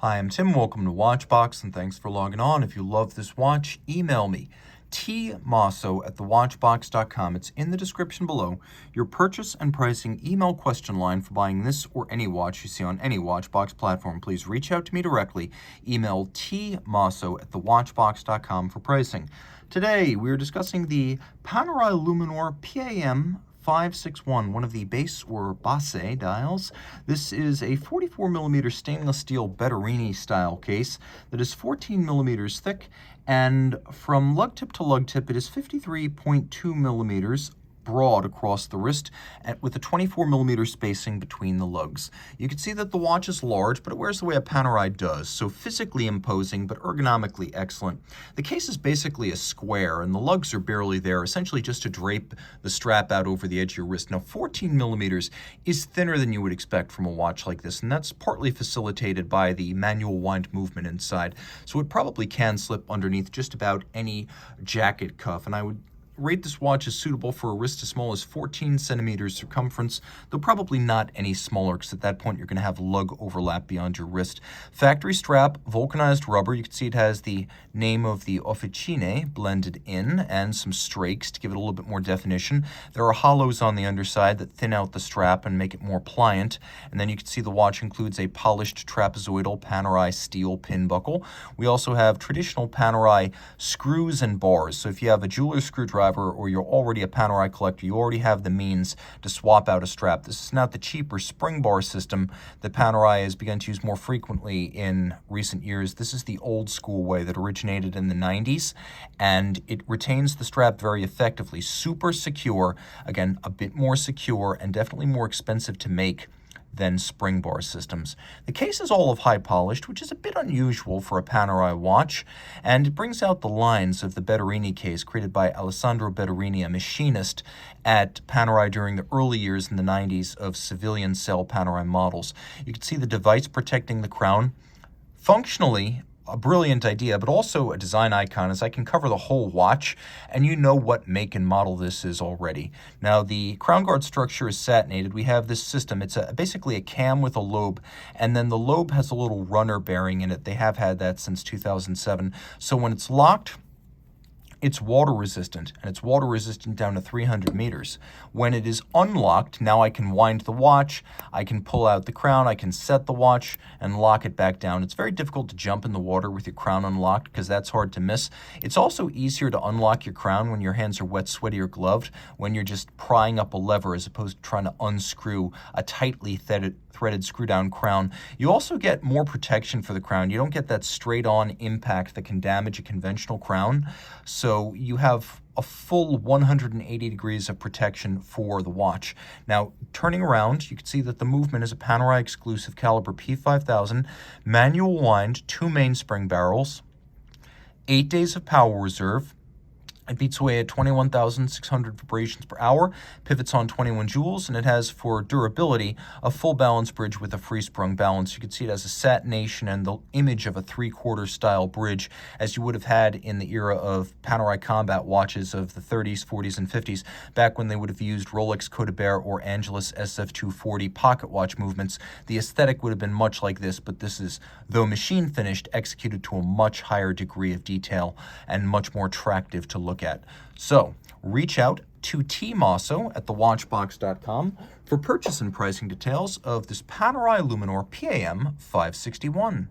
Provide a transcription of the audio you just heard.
Hi, I'm Tim. Welcome to Watchbox, and thanks for logging on. If you love this watch, email me, tmosso@thewatchbox.com. It's in the description below. Your purchase and pricing email question line for buying this or any watch you see on any Watchbox platform. Please reach out to me directly. Email tmosso@thewatchbox.com for pricing. Today, we're discussing the Panerai Luminor PAM00561, one of the base or base dials. This is a 44mm stainless steel Betterini style case that is 14mm thick, and from lug tip to lug tip, it is 53.2mm broad across the wrist with a 24mm spacing between the lugs. You can see that the watch is large, but it wears the way a Panerai does, so physically imposing but ergonomically excellent. The case is basically a square, and the lugs are barely there, essentially just to drape the strap out over the edge of your wrist. Now, 14mm is thinner than you would expect from a watch like this, and that's partly facilitated by the manual wind movement inside, so it probably can slip underneath just about any jacket cuff, and I would rate this watch as suitable for a wrist as small as 14 centimeters circumference, though probably not any smaller, because at that point you're going to have lug overlap beyond your wrist. Factory strap, vulcanized rubber. You can see it has the name of the Officine blended in and some strakes to give it a little bit more definition. There are hollows on the underside that thin out the strap and make it more pliant. And then you can see the watch includes a polished trapezoidal Panerai steel pin buckle. We also have traditional Panerai screws and bars. So if you have a jeweler's screwdriver or you're already a Panerai collector, you already have the means to swap out a strap. This is not the cheaper spring bar system that Panerai has begun to use more frequently in recent years. This is the old school way that originated in the 90s, and it retains the strap very effectively. Super secure, again, a bit more secure and definitely more expensive to make than spring bar systems. The case is all of high polished, which is a bit unusual for a Panerai watch, and it brings out the lines of the Betterini case created by Alessandro Betterini, a machinist at Panerai during the early years in the 90s of civilian cell Panerai models. You can see the device protecting the crown. Functionally, a brilliant idea, but also a design icon, as I can cover the whole watch and you know what make and model this is already. Now, the crown guard structure is satinated. We have this system. It's basically a cam with a lobe, and then the lobe has a little runner bearing in it. They have had that since 2007. So when it's locked, it's water resistant, and it's water resistant down to 300 meters. When it is unlocked, now I can wind the watch, I can pull out the crown, I can set the watch and lock it back down. It's very difficult to jump in the water with your crown unlocked because that's hard to miss. It's also easier to unlock your crown when your hands are wet, sweaty, or gloved, when you're just prying up a lever as opposed to trying to unscrew a tightly threaded screw-down crown. You also get more protection for the crown. You don't get that straight-on impact that can damage a conventional crown. So you have a full 180 degrees of protection for the watch. Now, turning around, you can see that the movement is a Panerai exclusive caliber P5000, manual wind, 2 mainspring barrels, 8 days of power reserve. It beats away at 21,600 vibrations per hour, pivots on 21 joules, and it has, for durability, a full balance bridge with a free-sprung balance. You can see it has a satination and the image of a 3/4 style bridge, as you would have had in the era of Panerai combat watches of the 30s, 40s, and 50s, back when they would have used Rolex Codebert or Angelus SF240 pocket watch movements. The aesthetic would have been much like this, but this is, though machine finished, executed to a much higher degree of detail and much more attractive to look at. So reach out to tmosso@thewatchbox.com for purchase and pricing details of this Panerai Luminor PAM00561.